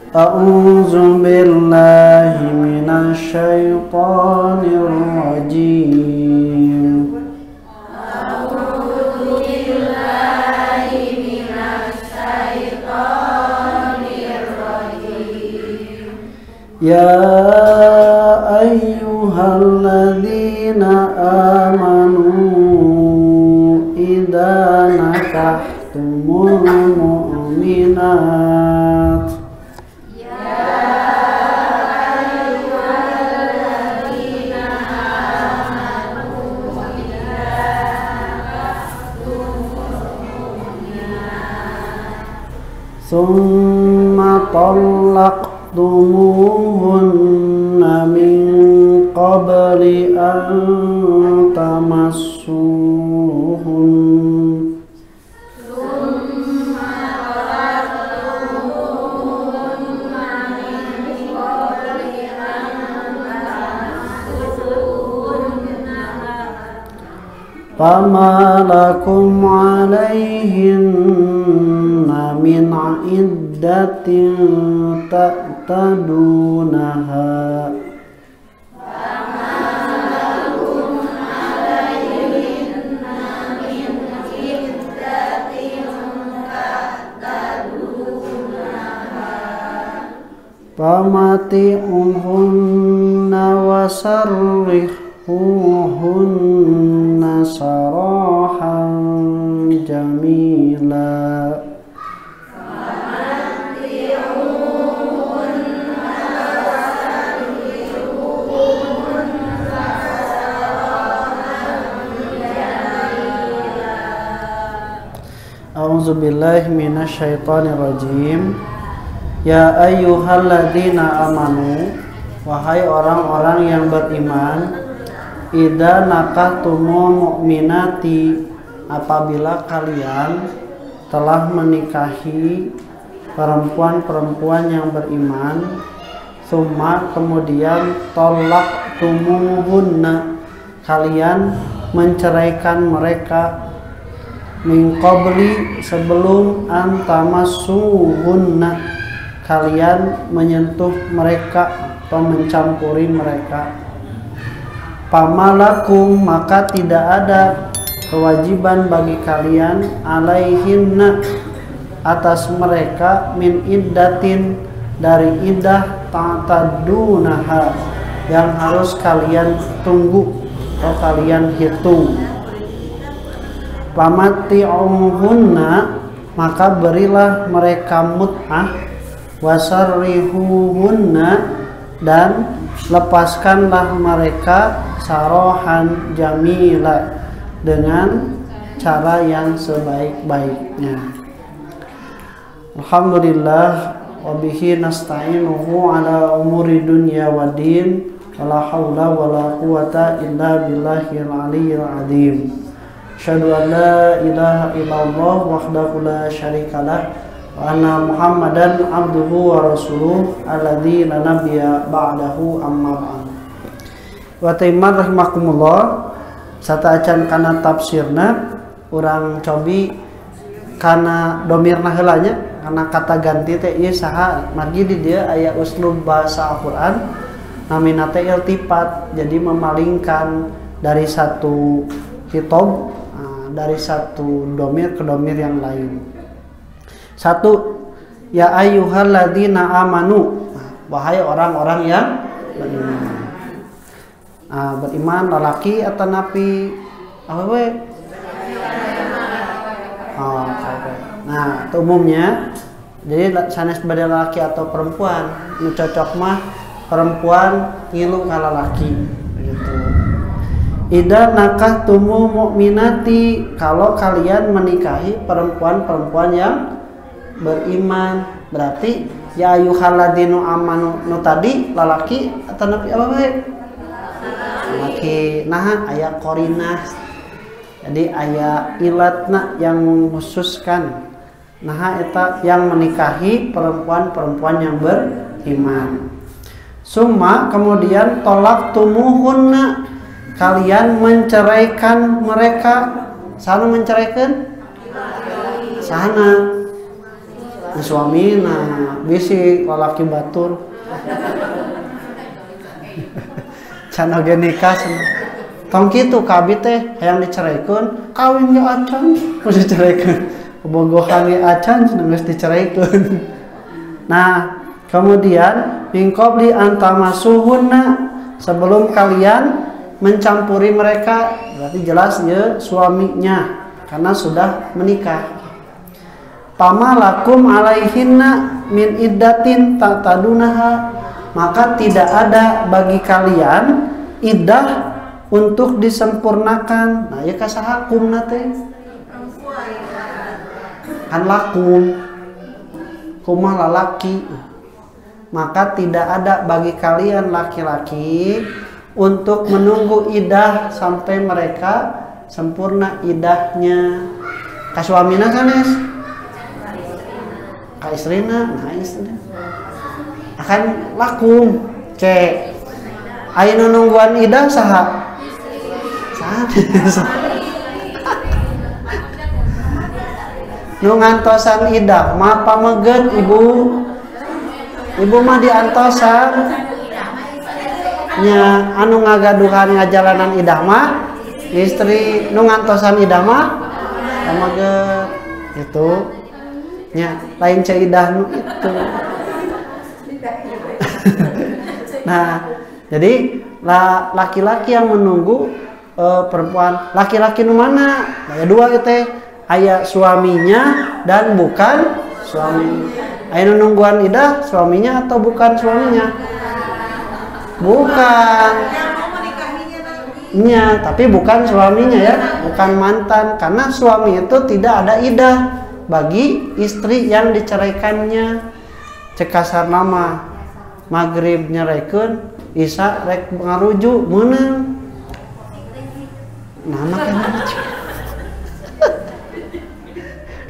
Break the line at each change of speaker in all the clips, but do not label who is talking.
A'udzu billahi minasy syaithanir rajim.
A'udzu billahi minasy syaithanir rajim.
Ya ayyuhalladzina amanu idza nakahtumul mu'minat summa talaqtumuhunna min qabli an tamassuhun fama lakum alaihinna min iddatin ta'tadunaha famati'uhunna wasarrihuhunna sarahan jamila. A'udzubillahi minasyaitonir rajim. Ya ayyuhalladzina amanu, wahai orang-orang yang beriman, idza nakahtumul mu'minati, apabila kalian telah menikahi perempuan-perempuan yang beriman, summa kemudian tolaqtumuhunna, kalian menceraikan mereka, min qabli sebelum antamassuhunna, kalian menyentuh mereka atau mencampuri mereka. Pamalakum, maka tidak ada kewajiban bagi kalian, alaihinna, atas mereka, min iddatin, dari iddah, ta'tadunaha, yang harus kalian tunggu atau kalian hitung. Pamati'uhunna, maka berilah mereka mut'ah, wasarrihuhunna, dan lepaskanlah mereka, sarohan jamila, dengan cara yang sebaik-baiknya. Alhamdulillah, wabihi nasta'inuhu ala umuri dunya wa din, wala hawla wala quwata illa billahil aliyyil azim. Asyhadu an la ilaha illallah wahdahu la syarikalah, wa anna Muhammadan abduhu wa rasuluh alladzi la nabiyya ba'dahu, amma ba'd. Wa taiman rahimakumullah, sata acan kana tafsirna urang cobi kana domirna heula nya, kana kata ganti teh ieu saha, margi di dieu aya uslub bahasa Al-Qur'an namina teh iltifat, jadi memalingkan dari satu khitab, dari satu domir ke domir yang lain. Satu, ya ayyuhalladzina amanu, wahai orang-orang yang beriman. Beriman lalaki atau napi apa we? Nah, itu umumnya. Jadi sanes bade laki atau perempuan, nu cocok mah perempuan ngilu ka lalaki begitu. Idza nakahtumul mu'minati, kalau kalian menikahi perempuan-perempuan yang beriman, berarti ya ayyuhalladzina amanu, nu tadi lalaki atau napi apa bae? Lalaki. Nah, aya qarinah. Jadi aya ilatna yang mengkhususkan. Nah, eta yang menikahi perempuan-perempuan yang beriman. Summa kemudian tolaqtumuhunna, kalian menceraikan mereka. Sana menceraikan? Sana. suamina bisi lalaki batur can oge nikah tong kitu kabeh teh hayang diceraykeun kawin ge acan geus diceraykeun bogohan ge acan geus diceraykeun. Nah kemudian min qabli antamasuhunna sebelum kalian mencampuri mereka, berarti jelas ya suaminya karena sudah menikah. Pamalakum alaihinna min iddatin ta'tadunaha, maka tidak ada bagi kalian iddah untuk disempurnakan. Nah ya kasahakum nate kan lakum kumah lalaki, maka tidak ada bagi kalian laki-laki untuk menunggu iddah sampai mereka sempurna iddahnya. Ka suamina kan es ka istrina, nah istrina akan lakum cek ayeuna nungguan iddah saha nu ngantosan iddah mah pameget ibu mah diantosan nya anu ngagaduhan ngajalanan idah mah istri nu ngantosan idah mah pameget itu nya lain cai idah nu itu. Nah jadi laki-laki yang menunggu perempuan, laki-laki nu mana aya dua teh aya suaminya dan bukan suami. Aya nungguan idah suaminya atau bukan suaminya? Bukan. Nya, tapi bukan suaminya ya, bukan mantan, karena suami itu tidak ada idah bagi istri yang diceraikannya. Cek kasar nama maghrib nyerekeun, isya rek ngaruju meunang. Nah, anak yang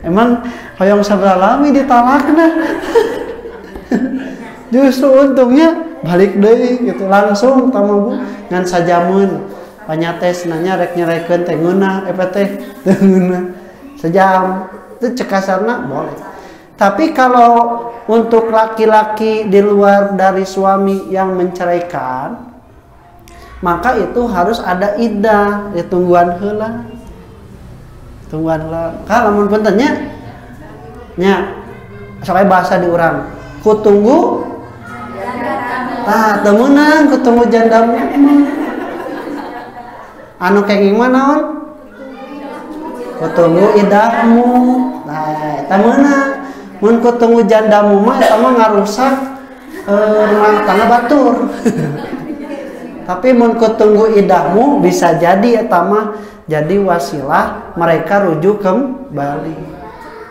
emang hoyong sabralami ditalakna. Justru untungnya balik deui gitu langsung tamabu ngan sajamun panyates nanya rek nyerekeun teh ngeunah teh ngeunah sejam itu cekasarna boleh. Tapi kalau untuk laki-laki di luar dari suami yang menceraikan, maka itu harus ada iddah, ditungguan heula. Tungguan heula. Ka lamun punten nya soalnya bahasa di urang kutunggu tah teu meunang kutunggu jandamu anu kenging mah naon kutunggu idahmu. Nah eta meunang mun kutunggu jandamu mah eta mah ngarusak rumah tangga batur. Tapi mun kutunggu idahmu bisa jadi eta mah jadi wasilah mereka rujuk kembali.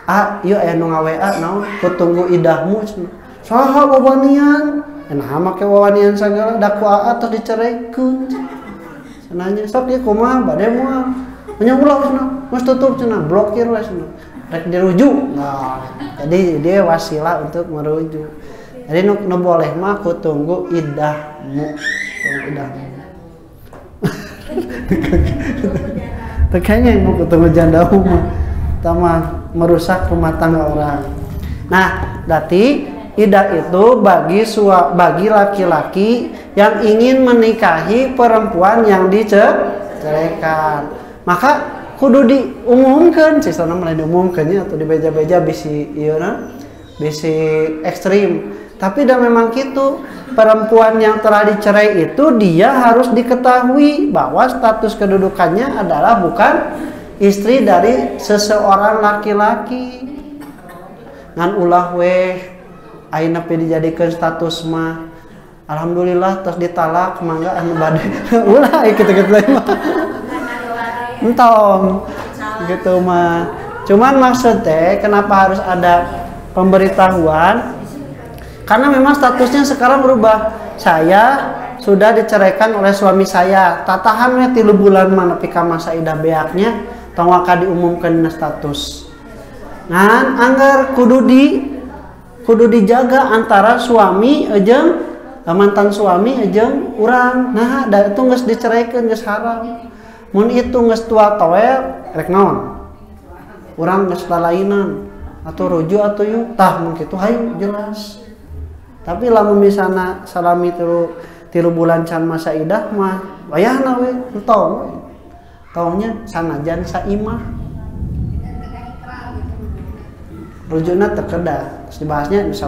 Ah, ieu aya nu ngaWA naon kutunggu idahmu. Saha wawanian? Nah, make wawanian sagala da ku aa tos diceraikeun. Sananya sok ieu kumaha bade moal. Nya ulah cenah, geus tutup cenah, blokir we cenah. Rek dirujuk. Nah, jadi dia wasilah untuk merujuk. Jadi nu boleh mah kutunggu idahmu. Tunggu idahmu. Kayaknya mau ketemu jandamu mah tama merusak rumah tangga orang. Nah, berarti iddah itu bagi laki-laki yang ingin menikahi perempuan yang diceraikan. Maka kudu diumumkeun, cisana mulai diumumkeunnya atau dibeja-beja bisi ieu na, bisi ekstrim. Tapi dah memang gitu, perempuan yang telah dicerai itu dia harus diketahui bahwa status kedudukannya adalah bukan istri dari seseorang laki-laki. Ngan ulah weh ayeuna pe dijadikeun status mah alhamdulillah tos ditalak mangga anu bade. Ulah kitu-kitu mah. Entong gitu mah. Cuman maksud teh kenapa harus ada pemberitahuan? Karena memang statusnya sekarang berubah. Saya sudah diceraikan oleh suami saya. Tatahan 3 bulan mana pika masa idah beaknya tong waka diumumkan status. Nah, anggar kudu dijaga antara suami jeung mantan suami jeung urang. Nah, da itu geus diceraikeun geus haram. Mun itu geus tua toel rek naon? Urang geus lalainan. atau rujuk atau yuk tah mun kitu hayu jelas. Tapi lamun misalna salami tilu bulan can masa idah mah wayahna we entong. Tongnya sanajan saimah. Rujukna terkedah. Terus dibahasnya bisa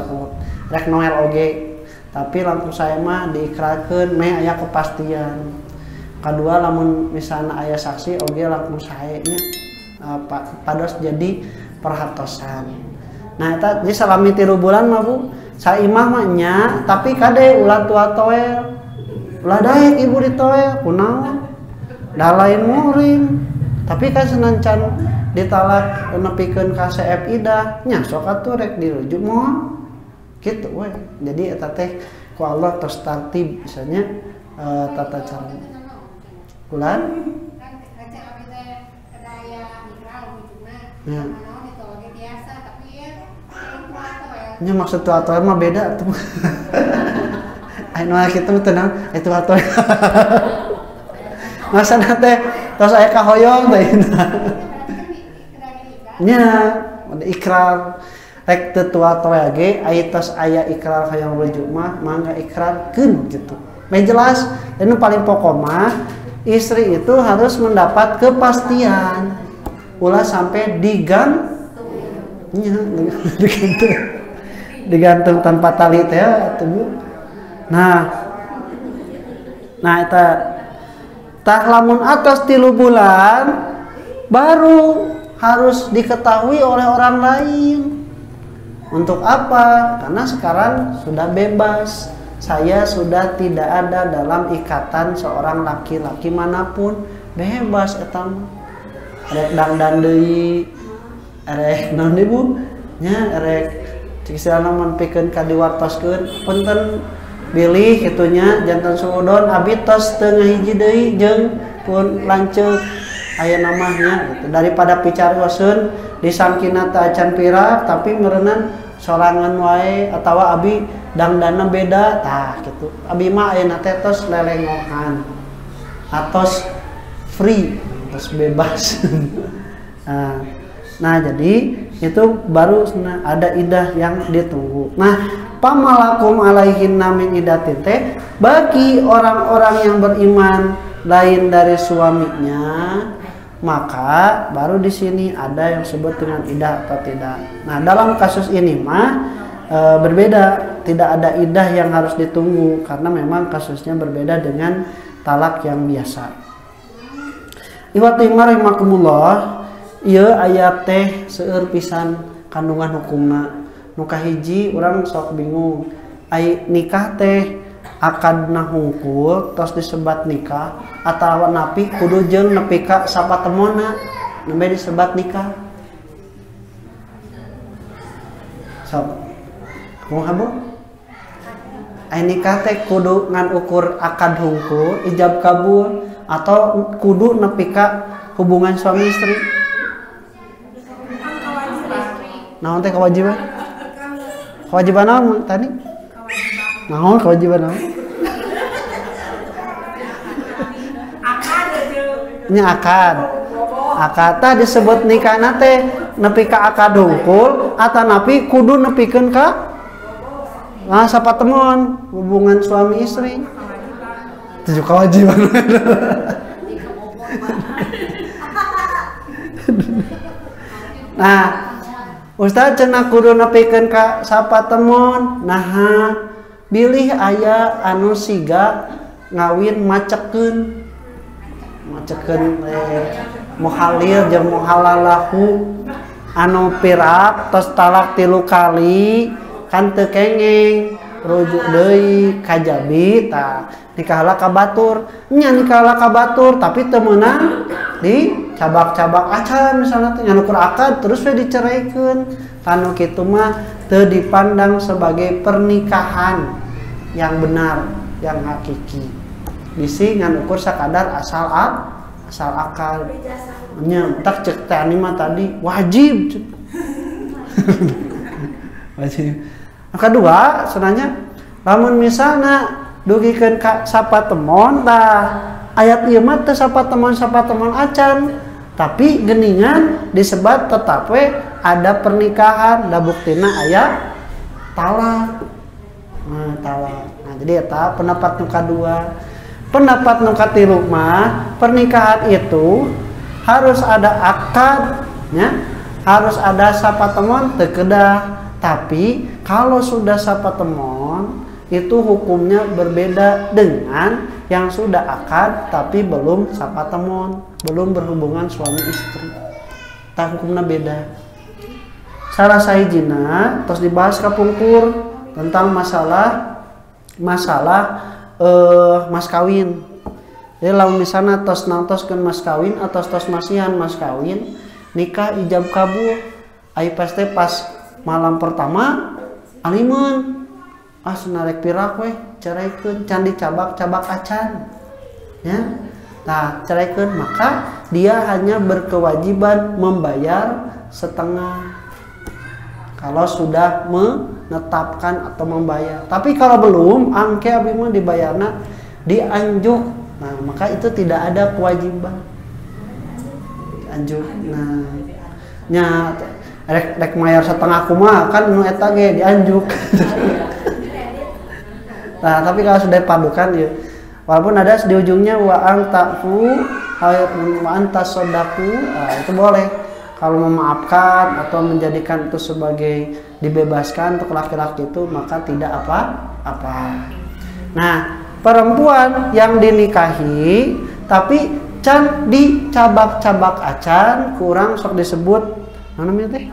rek Noel oge. Tapi langsung saya mah diikrarkeun meh aya kepastian. Kedua lamun misalna aya saksi oge langsung sae nya pados jadi perhatosan. Nah eta jadi salami 3 bulan mah Bu saimah mah nya tapi kade ulah tua toel. Ulah daek ibu ditoel kunaon? Da lain murim. Tapi kan senancan ditalak nepikeun ka CF idah nya sok atuh rek dirujuk moal. Gitu we. Jadi eta teh ku Allah tos tartib misalnya tata cara. Kulan? Ya. Nya maksud tua atoel mah beda tuh. Anu kitu tenang itu atoel. Masa teh tos aya kahoyong teh. Nya ikrar rek teu tua atoel ge aya tos aya ikrar hayang rujuk mah mangga ikrarkeun gitu. Meh jelas dan paling pokok mah istri itu harus mendapat kepastian. Ulah sampai digantung tanpa tali teh atuh. Nah eta tah lamun atas 3 bulan baru harus diketahui oleh orang lain. Untuk apa? Karena sekarang sudah bebas. Saya sudah tidak ada dalam ikatan seorang laki-laki manapun. Bebas eta mah. Rek dangdan deui, rek naon deui Bu? Nya rek cik silana mun pikeun ka diwartoskeun, punten bilih kitunya janten suudon abi tos teu ngahiji deui jeung pun lanceuk aya namanya gitu. Daripada picarioseun disangkina teu acan pirak tapi meureunna sorangan wae atawa abi dangdana beda tah gitu. Abi mah ayeuna teh tos lelengohan. Atos free terus bebas. Nah jadi itu baru ada idah yang ditunggu. Nah pamalakum alaihinna min idatin teh bagi orang-orang yang beriman lain dari suaminya maka baru di sini ada yang disebut dengan idah atau tidak. Nah dalam kasus ini mah berbeda, tidak ada idah yang harus ditunggu karena memang kasusnya berbeda dengan talak yang biasa. Iwati rahimakumullah, ieu ayat teh seueur pisan kandungan hukumna. Nu kahiji urang sok bingung. Ai nikah teh akadna hungkul tos disebat nikah atawa napi kudu jeung nepi ka sapatemonna nembe disebat nikah. Sok. Kumaha Bu? Ai nikah teh kudu ngan ukur akad hungkul, ijab kabul atau kudu nepi ka hubungan suami istri. Naon teh kewajiban? Kewajiban naon tadi? Naon kewajiban naon? Nya akad. Akad teh disebut nikahna teh nepi ka akad hungkul atawa napi kudu nepikeun ka sapatemon hubungan suami istri. Itu kewajiban. Nah, Ustaz cenah kudu nepikeun ka sapatemon. Nah, bilih aya anu siga ngawin macekeun. Macekeun muhalil jeung muhalalahu anu pirak tos talak 3 kali kan teu kengeng rujuk deui kajabi tah nikahlah ka batur nya nikahlah ka batur tapi teu meunang dicabak-cabak acan misalna teh nya akad terus we diceraikeun anu kitu mah teu dipandang sebagai pernikahan yang benar yang hakiki bisi ngan ukur sakadar asal akal nya tak cek teh ani mah tadi wajib wajib. Kedua, sebenarnya lamun misalnya dugikeun ka sapatemon tah ayat ieu mah teu sapatemon acan Tapi geningan disebat tetap we ada pernikahan, da buktina aya talak. Talak. Nah, jadi eta pendapat nu kadua. Pendapat nu katilu mah pernikahan itu harus ada akad, ya. Harus ada sapatemon teu kedah. Tapi kalau sudah sapatemon itu hukumnya berbeda dengan yang sudah akad tapi belum sapatemon, belum berhubungan suami istri. Tah hukumnya beda. Salah sahijina terus dibahas kapungkur tentang masalah mas kawin. Jadi lamun misalnya tos nangtoskeun mas kawin atau tos masihan mas kawin, nikah ijab kabul. Ai pasti pas malam pertama alimun. Sunarek pirak we caraikeun can dicabak-cabak acan. Ya. Nah, caraikeun maka dia hanya berkewajiban membayar setengah. Kalau sudah menetapkan atau membayar. Tapi kalau belum, angke abi mah dibayarna dianjuk. Nah, maka itu tidak ada kewajiban. Dianjuk. Nah, nya rek mayar setengah kumaha kan nu eta ge dianjuk. Nah, tapi kalau sudah padukan ya, walaupun ada di ujungnya wa antafu wa antasodaku, itu boleh. Kalau memaafkan atau menjadikan itu sebagai dibebaskan untuk laki-laki itu maka tidak apa-apa. Nah, perempuan yang dinikahi tapi can dicabak-cabak acan kurang sok disebut mana namanya teh?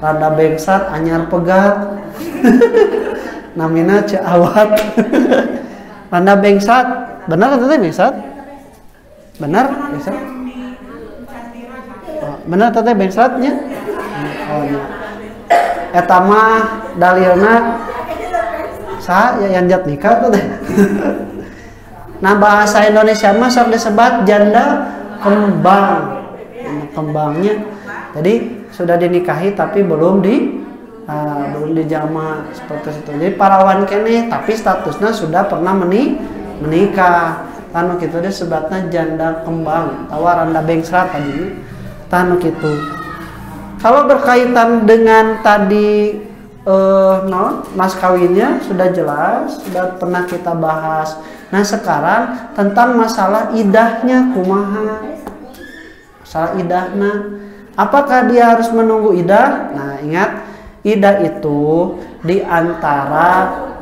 Rada bengsat anyar pegat. Namina ceawat. Rada bengsat. Benar atau teh bengsat? Benar bengsat? Benar atau teh bengsatnya? Oh iya. Eta mah dalilna saha yang jat nikah tuh teh. Nah, bahasa Indonesia mah sok disebut janda kembang. Kembangnya. Jadi sudah dinikahi tapi belum dijama seperti itu. Jadi parawan kene tapi statusnya sudah pernah menikah. Tanu kitu teh sebatna janda kembang. Tawaranda bengsrat tadi. Tanu kitu. Kalau berkaitan dengan tadi mas kawinnya sudah jelas, sudah pernah kita bahas. Nah, sekarang tentang masalah idahnya kumaha. Masalah idahna. Apakah dia harus menunggu idah? Nah, ingat, idah itu diantara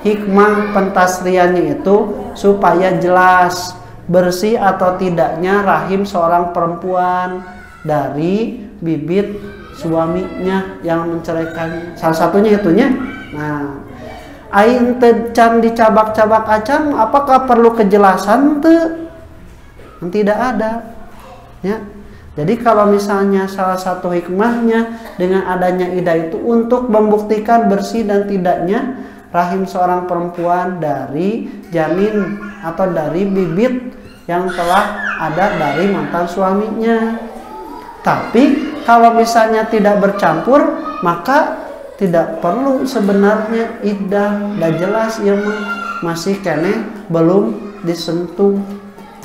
hikmah pentasriannya itu supaya jelas bersih atau tidaknya rahim seorang perempuan dari bibit suaminya yang menceraikan. Salah satunya itunya. Nah, ain can dicabak-cabak acan, apakah perlu kejelasan tuh? Tidak ada. Ya. Jadi kalau misalnya salah satu hikmahnya dengan adanya idah itu untuk membuktikan bersih dan tidaknya rahim seorang perempuan dari janin atau dari bibit yang telah ada dari mantan suaminya. Tapi kalau misalnya tidak bercampur, maka tidak perlu sebenarnya iddah. Dan jelas ya masih kene belum disentuh.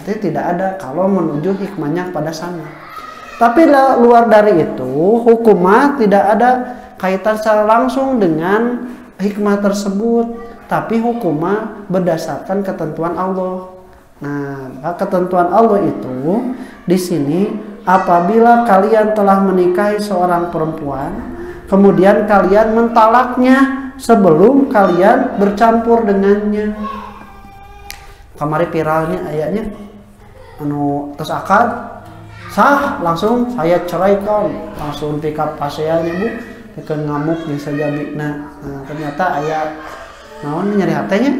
Jadi tidak ada kalau menuju hikmahnya pada sana. Tapi luar dari itu, hukumah tidak ada kaitan secara langsung dengan hikmah tersebut. Tapi hukumah berdasarkan ketentuan Allah. Nah, ketentuan Allah itu di sini apabila kalian telah menikahi seorang perempuan, kemudian kalian mentalaknya sebelum kalian bercampur dengannya. Kamari viralnya ayatnya, terus akad sah langsung saya ceraikan, langsung pick up paseannya bu, ikan ngamuk bisa jadi. Nah, ternyata ayat naon nyeri hatenya,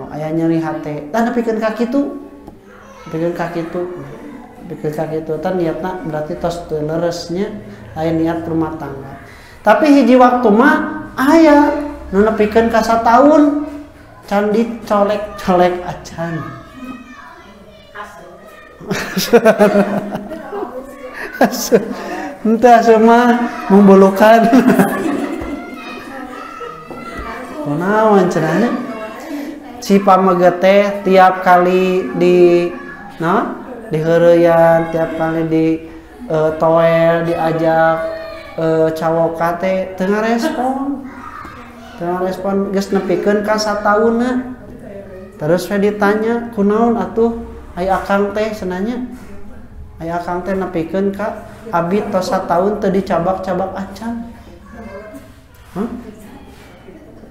ayat nyeri hate, dan bikin kaki tuh, bikin kaki tuh, tan niatna berarti tos leresnya, ayat niat rumah tangga. Tapi hiji waktu mah ayat nu nepikeun ka satahun, can dicolek-colek acan. Entah semua membulukan. Kunaon cenahnya? Si pamege teh tiap kali di diheureyan tiap kali di toel diajak cawoka teh teu ngarespon geus nepikeun ka sataunna. Terus we ditanya kunaon atuh ai akang teh cenanya. Ai akang teh nepikeun ka abi tos sataun teu dicabak-cabak acan. Hah?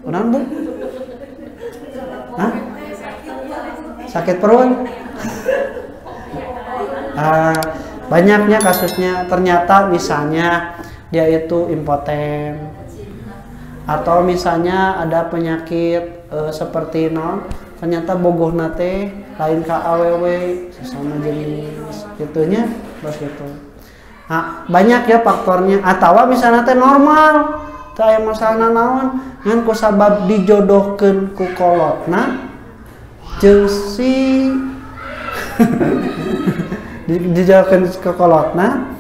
Kunaon Bu? Hah? Sakit perut? Banyaknya kasusnya ternyata misalnya dia itu impoten atau misalnya ada penyakit seperti ternyata bogohna teh lain ka awewe sesama jenis gitunya terus gitu. Nah, banyak ya faktornya atawa misalnya teh normal teu aya masalah naon ngan ku sabab dijodohkeun ku kolotna jeung si dijodohkeun ke kolotna.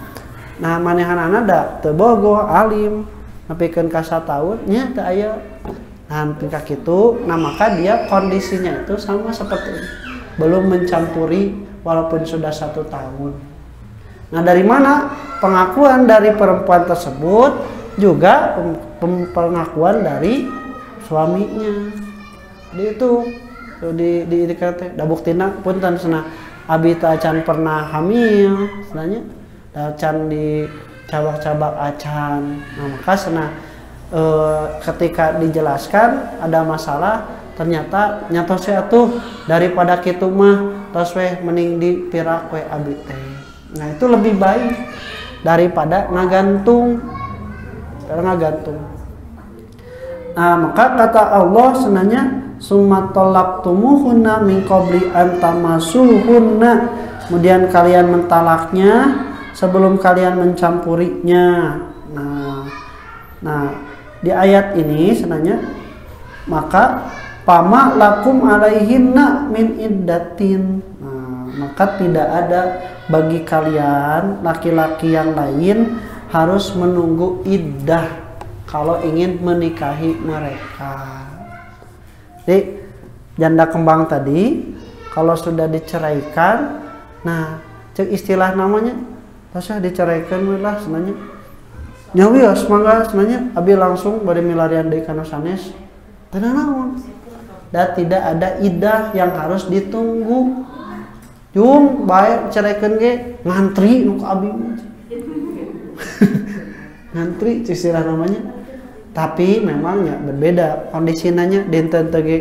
Nah manehanana da teu bogoh alim nepikeun ka sataun nya teu aya. Nah tingkah kitu, nah maka dia kondisinya itu sama seperti ini. Belum mencampuri walaupun sudah 1 tahun. Nah dari mana pengakuan dari perempuan tersebut juga pengakuan dari suaminya. Jadi itu di kata da buktina punten cenah abi teh acan pernah hamil cenanya da acan di cabak-cabak acan. Nah maka cenah ketika dijelaskan ada masalah ternyata nyatos atuh daripada kitu mah tos we mending dipirak we abi teh. Nah itu lebih baik daripada ngagantung. Nah maka kata Allah senanya summa talaqtumuhunna min qabli an tamassuhunna, kemudian kalian mentalaknya sebelum kalian mencampurinya. Nah di ayat ini senanya maka pama lakum alaihinna min iddatin. Nah, maka tidak ada bagi kalian laki-laki yang lain harus menunggu iddah kalau ingin menikahi mereka. Jadi janda kembang tadi kalau sudah diceraikan, nah cek istilah namanya, tasah diceraikan lah senanya. Nyawi ya semangga senanya, abi langsung bade milarian deui kana sanes. Teu naon. Dan tidak ada iddah yang harus ditunggu. Jung bae ceraikeun ge ngantri nu ka abi. Ngantri istilah namanya. Tapi memangnya berbeda kondisinanya dinten teh ge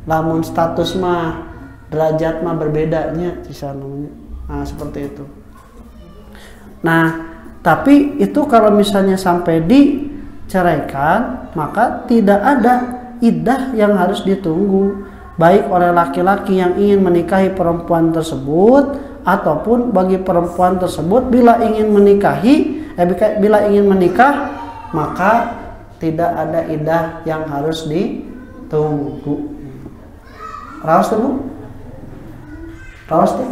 lamun status mah derajat mah berbedanya istilah namanya. Nah, seperti itu. Nah, tapi itu kalau misalnya sampai diceraikan, maka tidak ada iddah yang harus ditunggu, baik oleh laki-laki yang ingin menikahi perempuan tersebut ataupun bagi perempuan tersebut bila ingin menikah, maka tidak ada iddah yang harus ditunggu. Raos tuh Bu? Raos tuh?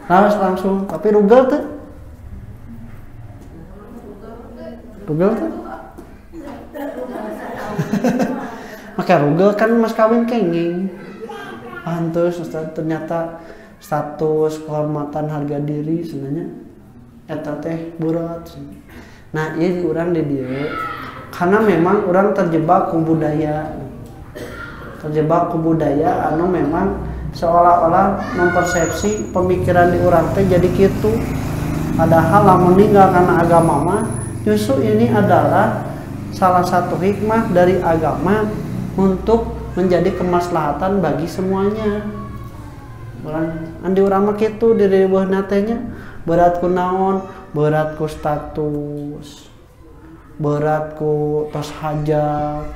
Raos langsung, tapi rugel tuh? Rugel tuh? Maka rugel kan mas kawin kenging. Pantes ternyata status kehormatan harga diri sebenarnya eta teh burat. Nah, ieu urang di dieu karena memang orang terjebak ku budaya. Terjebak ku budaya anu memang seolah-olah mempersepsi pemikiran di urang teh jadi kitu. Padahal lamun ninggal karena agama mah justru ini adalah salah satu hikmah dari agama untuk menjadi kemaslahatan bagi semuanya. Andi urang mah kitu di riweuhna teh nya berat ku naon? Berat ku status, berat ku tos hajat,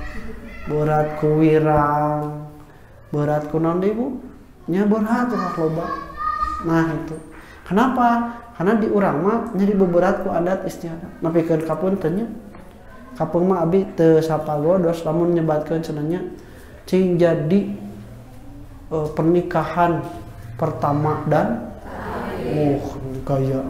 berat ku wirang, berat ku naon deui Bu? Nya berat loba. Nah itu. Kenapa? Karena di urang mah nya dibeberat ku adat istiadat. Napikeun kapunten nya. Kapung mah abi teu sapagodos lamun nyebatkeun cenanya cing jadi pernikahan pertama dan gaya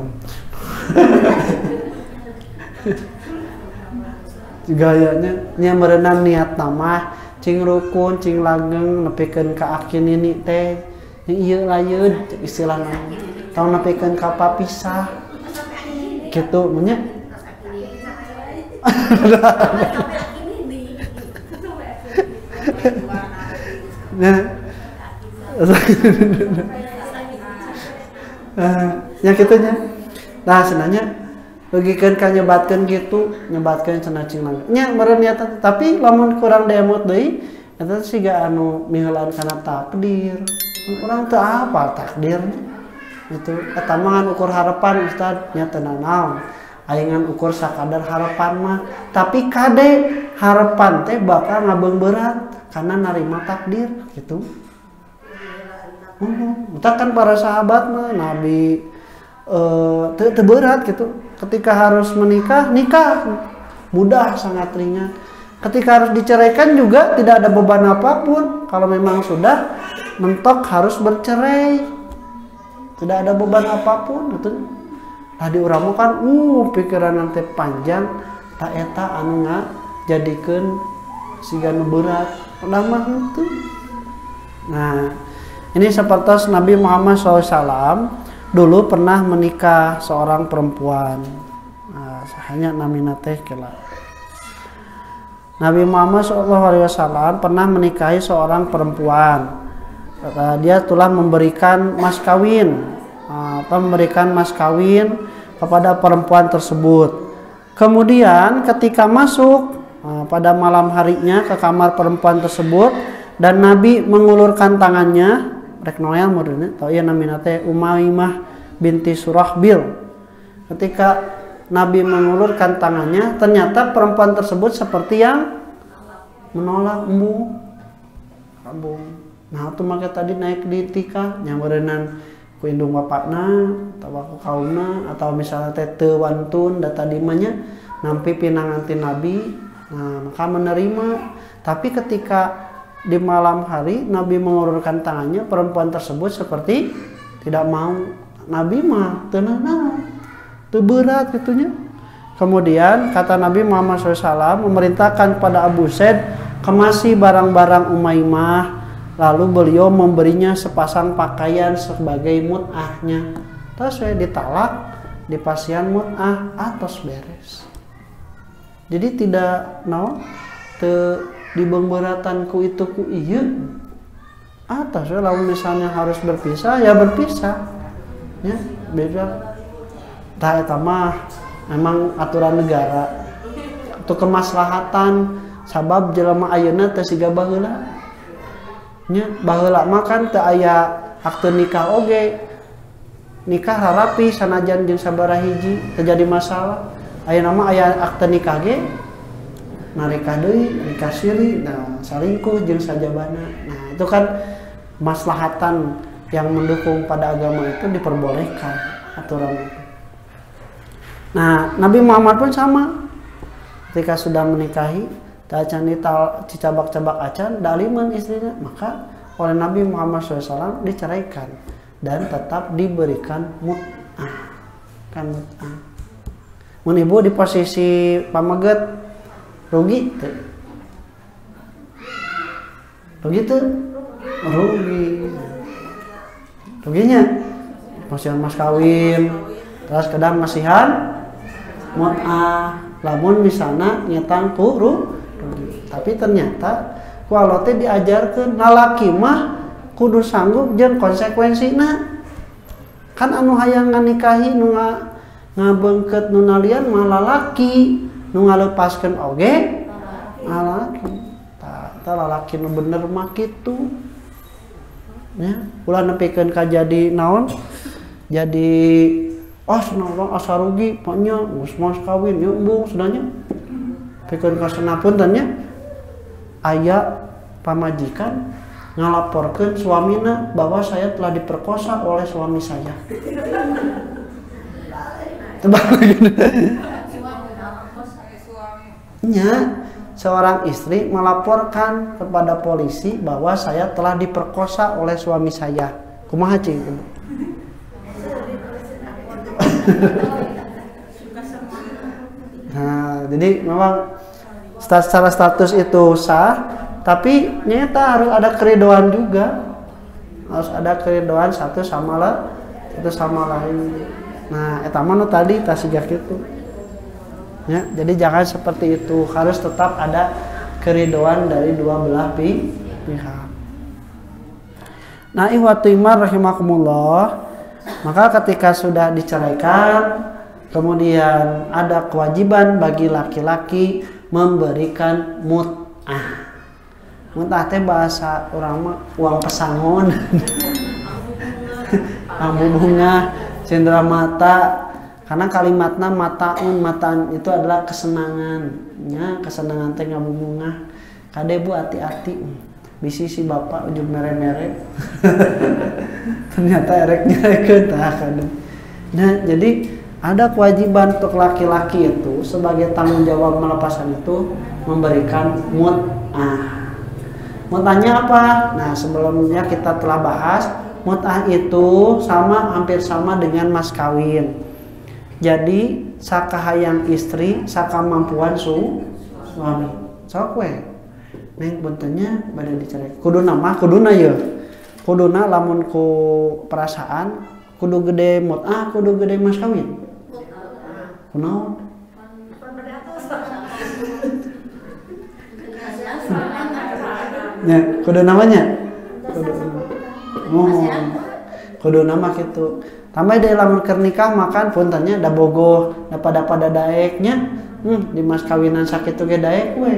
gayanya nya merenang niat nama cing rukun cing langgeng nepikeun ka akin ini teh yang ieu layeun istilahna tong nepikeun ka papisah kitu nya. Nah, yang kitunya. Nah, senanya bagikeun ka nyebatkeun kitu, nyebatkeun cenah cing langgeng. Nya meureun niatan, tapi lamun kurang demot deui eta siga anu miheulan kana takdir. Urang teu apa takdir itu. Eta mah ukur harapan Ustaz nya teu naon. Ayeungan ukur sakadar harapan mah, tapi kade harapan teh bakal ngabeungberat karena narima takdir gitu. Entah kan para sahabat mah Nabi teu berat gitu. Ketika harus menikah, nikah mudah sangat ringan. Ketika harus diceraikan juga tidak ada beban apapun. Kalau memang sudah mentok harus bercerai, tidak ada beban apapun gitu. Tadi urang kan pikiran nanti panjang tak eta anu jadikeun siga nu berat udah mah itu. Nah, ini seperti Nabi Muhammad SAW dulu pernah menikah seorang perempuan. Nah, hanya namina teh kela. Nabi Muhammad SAW pernah menikahi seorang perempuan. Dia telah memberikan mas kawin. Memberikan mas kawin kepada perempuan tersebut. Kemudian ketika masuk pada malam harinya ke kamar perempuan tersebut dan Nabi mengulurkan tangannya, rek noel meureun tah ieu namina teh Umaymah binti Surahbil. Ketika Nabi mengulurkan tangannya, ternyata perempuan tersebut seperti yang menolak embung. Nah, itu maka tadi naik di tikah nyameureunnan ku indung bapakna atau ku kaumna atau misalnya teh teu wantun da tadi mah nya nampi pinangan ti Nabi. Nah, maka menerima. Tapi ketika di malam hari Nabi mengulurkan tangannya, perempuan tersebut seperti tidak mau. Nabi mah teu naon, teu berat gitunya. Kemudian kata Nabi Muhammad SAW memerintahkan kepada Abu Zaid kemasi barang-barang Umaymah. Lalu beliau memberinya sepasang pakaian sebagai mut'ahnya. Terus saya ditalak, dipasihan mut'ah, atos beres. Jadi tidak dibeungbeuratan ku itu ku ieu. Atos lalu misalnya harus berpisah ya berpisah. Ya, beda. Tah eta mah memang aturan negara. Untuk kemaslahatan sabab jelema ayeuna teu siga baheula. Nya baheula mah kan teu aya akte nikah oge. Nikah rarapi sanajan jeung sabaraha hiji terjadi masalah. Ayeuna mah aya akte nikah ge narikah deui, nikah siri, nah salingkuh jeung sajabana. Nah, itu kan maslahatan yang mendukung pada agama itu diperbolehkan aturan itu. Nah, Nabi Muhammad pun sama. Ketika sudah menikahi acan dicabak-cabak acan daliman istrinya, maka oleh Nabi Muhammad SAW diceraikan dan tetap diberikan mut'ah. Kan mut'ah. Mun ibu di posisi pamaget rugi teu? Rugi teu? Rugi. Ruginya masihan mas kawin, terus kadang masihan mut'ah. Lamun misalna nyetang ku tapi ternyata ku Allah teh diajarkeun lalaki mah kudu sanggup jeung konsekuensina. Kan anu hayang nganikahi nu ngabeungkeut nu nalian mah lalaki, nu ngalepaskeun oge lalaki. Tah lalaki nu bener mah kitu. Ya, ulah nepikeun ka jadi naon? Jadi senang asa rugi poknya geus mas kawin nya embung sudahnya. Pikeun ka senapuntennya aya pamajikan ngalaporkeun suamina bahwa saya telah diperkosa oleh suami saya. Nya seorang istri melaporkan kepada polisi bahwa saya telah diperkosa oleh suami saya. Kumaha cing? Nah, jadi memang secara status itu sah, tapi nyata harus ada keridoan juga, harus ada keridoan satu sama lain. Nah eta mah tadi tasijak itu ya, jadi jangan seperti itu, harus tetap ada keridoan dari dua belah pihak. Nah ikhwatu iman rahimakumullah, maka ketika sudah diceraikan, kemudian ada kewajiban bagi laki-laki memberikan mut'ah. Mut'ah teh bahasa orang mah uang pesangon. Ambu bunga, cendera mata. Karena kalimatna mataan itu adalah kesenangan. Ya, kesenangan teh ngabu bunga. Kade bu hati-hati. Bisi si bapak ujung mere-mere. Ternyata ereknya tah kade. Nah, jadi ada kewajiban untuk laki-laki itu sebagai tanggung jawab melepasan itu memberikan mut'ah. Mut'ahnya apa? Nah sebelumnya kita telah bahas mut'ah itu hampir sama dengan mas kawin. Jadi sakahayang istri sakamampuan suami. Sok we. Neng bentennya pada dicerai. Kuduna ya. Kuduna lamun ku perasaan kudu gede mut'ah, kudu gede mas kawin. Kunaon? Ya, kudu namanya. Kudu nama gitu. Tambah dari lamun keur nikah makan puntennya da bogoh, da pada daeknya. Di mas kawinan sakitu ge daek we.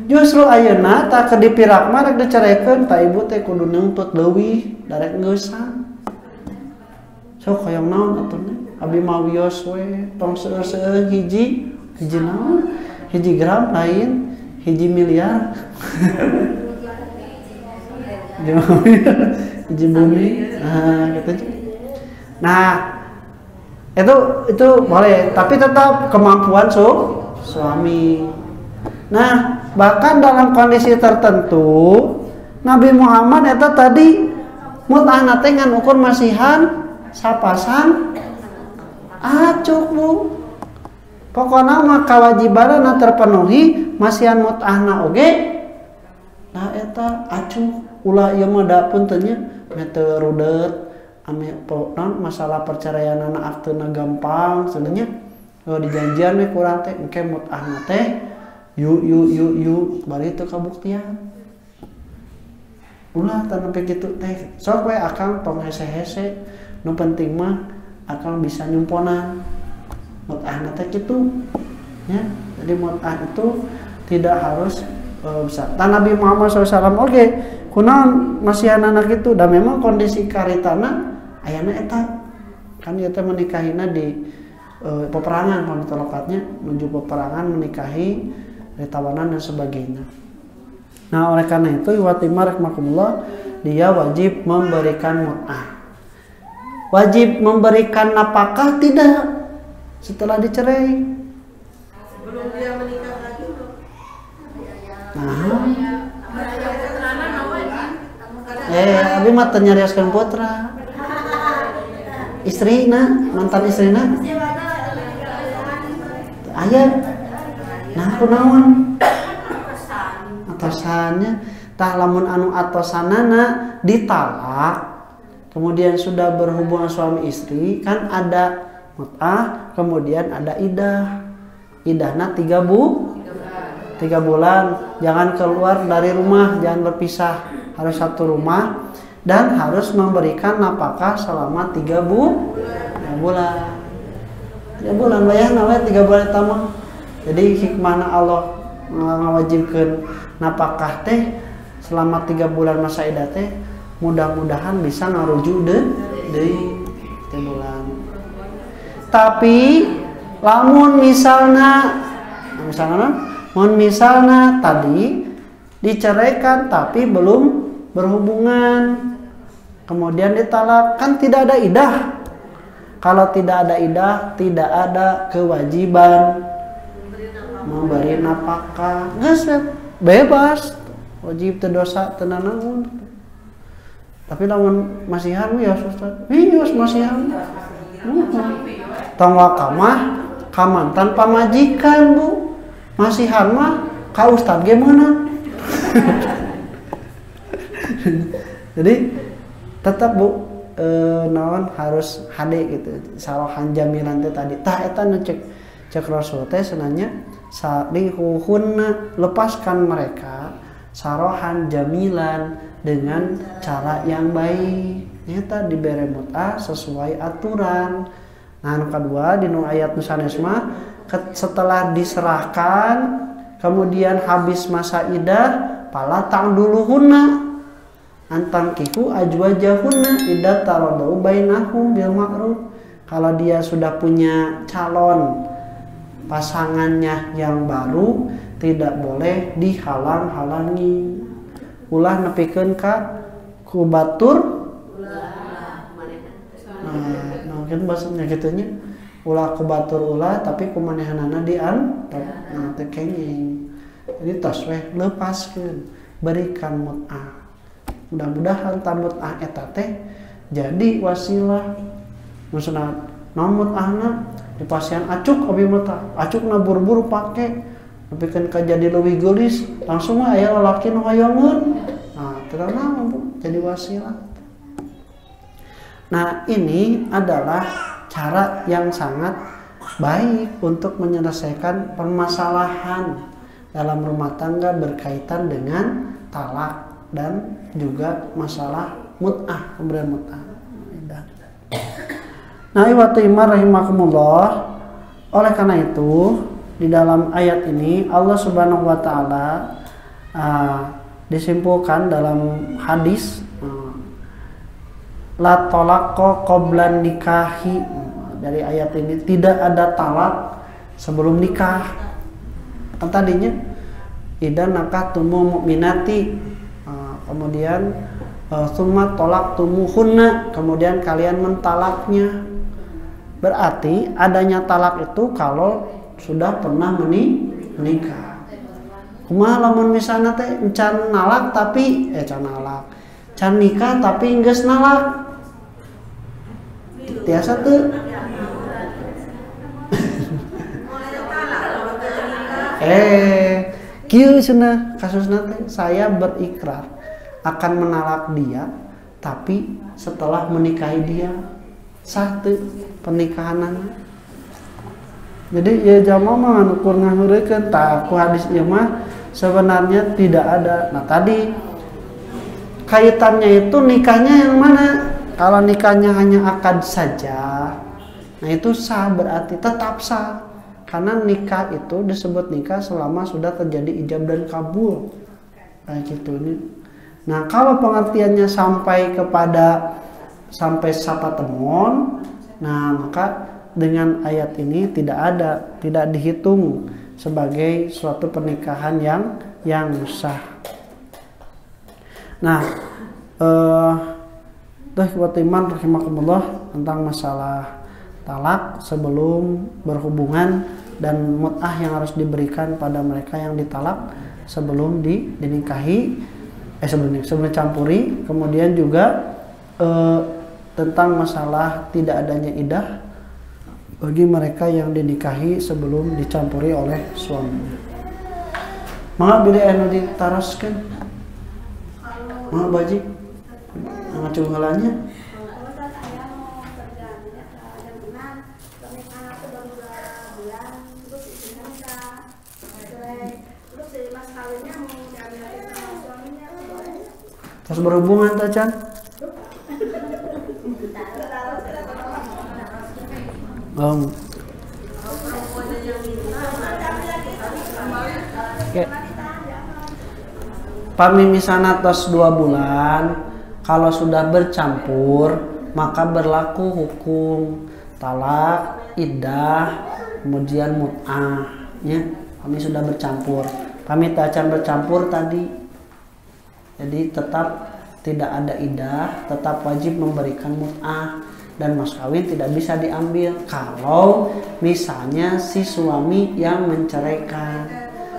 Justru ayeuna tak ke dipirak mah rek diceraikeun, ta ibu teh kudu nuntut leuwih, darek ngeusan. Sok hoyong naon atuh nih? Abi mawios we, tong seueur-seueur hiji naon? Hiji gram lain, hiji miliar. Hiji bumi. Nah, gitu. Nah, itu boleh, tapi tetap kemampuan suami. Nah, bahkan dalam kondisi tertentu Nabi Muhammad eta tadi mut'ah teh ngan ukur masihan sapasang acuk bu. Pokokna mah kawajibanna terpenuhi masihan mut'ahna oge. Nah eta acuk ulah ieu mah da puntennya mete rudet ame masalah perceraian anak aktena gampang sebenarnya. Kalau dijanjian we kurang teh engke mut'ahna teh yuk bari itu kabuktian. Ulah tan nepi kitu teh sok we akang tong hese-hese. Nu penting mah akang bisa nyumponan. Mut'ah teh kitu. Ya, jadi mut'ah itu tidak harus bisa. Tan Nabi Muhammad SAW oke, kunaon masih anak itu dan memang kondisi karitana ayana eta. Kan ieu teh menikahina di peperangan panitolokatnya menuju peperangan menikahi tawanan dan sebagainya. Nah oleh karena itu watimah rahmatullah dia wajib memberikan mut'ah. Wajib memberikan napakah tidak setelah dicerai?
Sebelum dia menikah lagi tuh.
Nah. Abi mah teu nyarioskeun putra. Istrina, mantan istrina. Aya. Nah, kunaon? Atasannya tah lamun anu atasanana ditalak. Kemudian sudah berhubungan suami istri, kan ada mut'ah, kemudian ada idah. Idahna 3 bulan. Jangan keluar dari rumah, jangan berpisah. Harus satu rumah dan harus memberikan nafkah selama 3 bulan. 3 bulan bayar nawe 3 bulan tamu. Jadi hikmahna Allah ngawajibkeun nafkah teh selama 3 bulan masa idah teh mudah-mudahan bisa ngarujuk deui 3 bulan. Tapi lamun misalna tadi diceraikan tapi belum berhubungan, kemudian ditalak, kan tidak ada idah. Kalau tidak ada idah, tidak ada kewajiban memberi nafkah. Geus bebas, wajib teu dosa teu naon. Tapi lamun masihan ya Ustaz. Iya masihan. Tong wakamah kamantan pamajikan, Bu. Masihan mah ka ustad ge meunang. Jadi tetap Bu naon harus hade gitu. Sarohan jamilan teh tadi. Tah eta nu cek Rasul teh sebenarnya sarihuhunna, lepaskan mereka sarohan jamilan dengan cara yang baik. Nyata dibere mut'ah sesuai aturan. Nah anu kadua di ayat nusanes mah setelah diserahkan kemudian habis masa idah pala ta'duluhunna antang kiku ajwajahunna idza taradau bainahum bil ma'ruf. Kalau dia sudah punya calon pasangannya yang baru tidak boleh dihalang-halangi. Ulah nepikeun ka ku batur. Nah, mungkin bahasanya gitunya. Ulah ku batur ulah tapi kumanehanana dian nah teh kenging. Jadi tos weh lepaskeun, berikan mut'ah. Mudah-mudahan mut'ah eta teh jadi wasilah maksudna naon mut'ahna dipasian acuk abi mut'ah acukna buru-buru pake tapi kan jadi leuwih geulis langsung mah aya lalaki nu hoyongeun. Nah teu naon Bu jadi wasilah. Nah ini adalah cara yang sangat baik untuk menyelesaikan permasalahan dalam rumah tangga berkaitan dengan talak dan juga masalah mut'ah, pemberian mut'ah. Nah, iwatu iman rahimakumullah. Oleh karena itu, di dalam ayat ini Allah Subhanahu wa taala disimpulkan dalam hadis la talaqqa qablan nikahi. Dari ayat ini tidak ada talak sebelum nikah. Kan tadinya idan nakahtumul mu'minati, kemudian summa talaqtumuhunna, kemudian kalian mentalaknya. Berarti adanya talak itu kalau sudah pernah menikah. Kumaha lamun misalna teh encan nalak tapi can nikah tapi geus nalak. Tiasa teu kieu cenah kasusna teh saya berikrar akan menalak dia tapi setelah menikahi dia sah teu pernikahanana. Jadi ya jamaah mah ukur ngaheurekeun tah ku hadis ieu mah sebenarnya tidak ada. Nah tadi kaitannya itu nikahnya yang mana? Kalau nikahnya hanya akad saja, nah itu sah, berarti tetap sah. Karena nikah itu disebut nikah selama sudah terjadi ijab dan kabul. Kayak gitu nih. Nah, kalau pengertiannya sampai sapatemon, nah maka dengan ayat ini tidak dihitung sebagai suatu pernikahan yang sah. Nah, ikhwati iman rahimakumullah, tentang masalah talak sebelum berhubungan dan mut'ah yang harus diberikan pada mereka yang ditalak sebelum dinikahi, sebelum campuri. Kemudian juga tentang masalah tidak adanya idah bagi mereka yang dinikahi sebelum dicampuri oleh suaminya. Mangga bila anu ditaroskeun. Mangga baji ngacungheulanya. Terus berhubungan tuh Chan? Pamimisana tos 2 bulan, kalau sudah bercampur maka berlaku hukum talak, iddah, kemudian mut'ah. Ya, kami sudah bercampur. Kami tak akan bercampur tadi. Jadi tetap tidak ada iddah, tetap wajib memberikan mut'ah, dan mas kawin tidak bisa diambil kalau misalnya si suami yang menceraikan.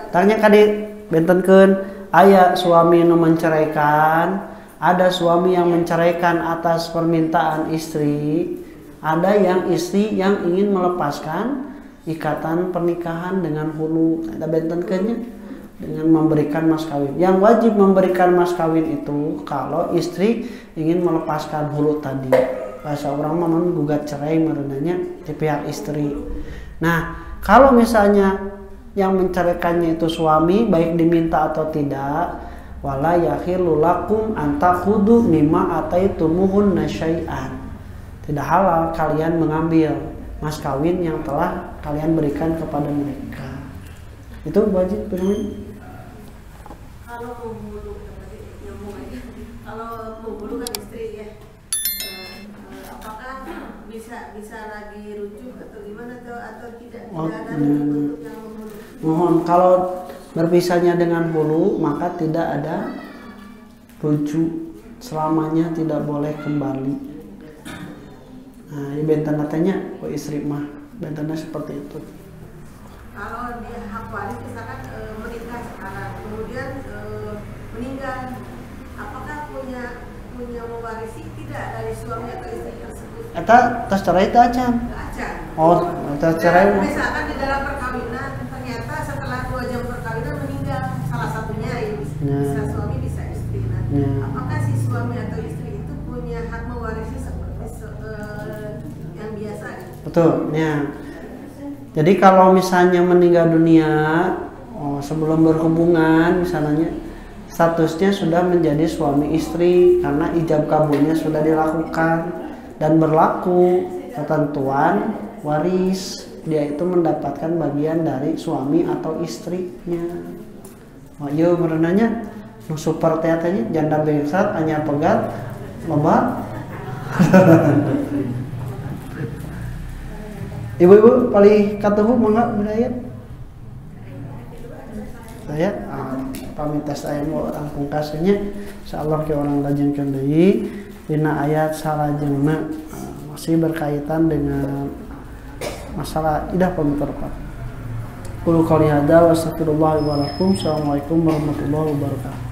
Tanya kadi bentenkeun aya suami yang menceraikan, ada suami yang menceraikan atas permintaan istri, ada yang istri yang ingin melepaskan ikatan pernikahan dengan hulu. Ada bentenkeunnya dengan memberikan mas kawin. Yang wajib memberikan mas kawin itu kalau istri ingin melepaskan hulu tadi. Bahasa orang mah gugat cerai merenanya di pihak istri. Nah, kalau misalnya yang menceraikannya itu suami, baik diminta atau tidak, wala yakhillu lakum antakhudu mimma ataitumuhunna syai'an. Tidak halal kalian mengambil mas kawin yang telah kalian berikan kepada mereka. Itu wajib bermain.
Kalau penghulu tadi nyambung aja. Kalau penghulu kan istri ya. Apakah bisa lagi rujuk atau gimana atau tidak ada bentuk yang menghulu?
Mohon kalau berpisahnya dengan hulu maka tidak ada rujuk, selamanya tidak boleh kembali. Nah, ini benten katanya kok istri mah bentennya seperti itu.
Kalau dia hak waris misalkan menikah sekarang, kemudian meninggal, apakah punya mewarisi tidak dari suami atau istri tersebut?
Eta tos cerai itu acan.
Acan.
Oh, tos cerai.
Misalkan di dalam perkawinan ternyata setelah 2 jam perkawinan meninggal salah satunya ya, bisa suami bisa istri. Nah, apakah si suami atau istri itu punya hak mewarisi seperti yang biasa?
Betul, ya. Jadi kalau misalnya meninggal dunia sebelum berhubungan misalnya statusnya sudah menjadi suami istri karena ijab kabulnya sudah dilakukan dan berlaku ketentuan waris, dia itu mendapatkan bagian dari suami atau istrinya. Oh iya merenanya nu super teatanya janda bengsat hanya pegat loba. Ibu-ibu paling katuhu mangga budaya. Saya pamit saya mau rampung kasihnya. Insyaallah ke orang rajinkeun deui dina ayat salajengna masih berkaitan dengan masalah idah pemiterpak. Qul qouli hadza wa astaghfirullah wa lakum. Assalamualaikum warahmatullahi wabarakatuh.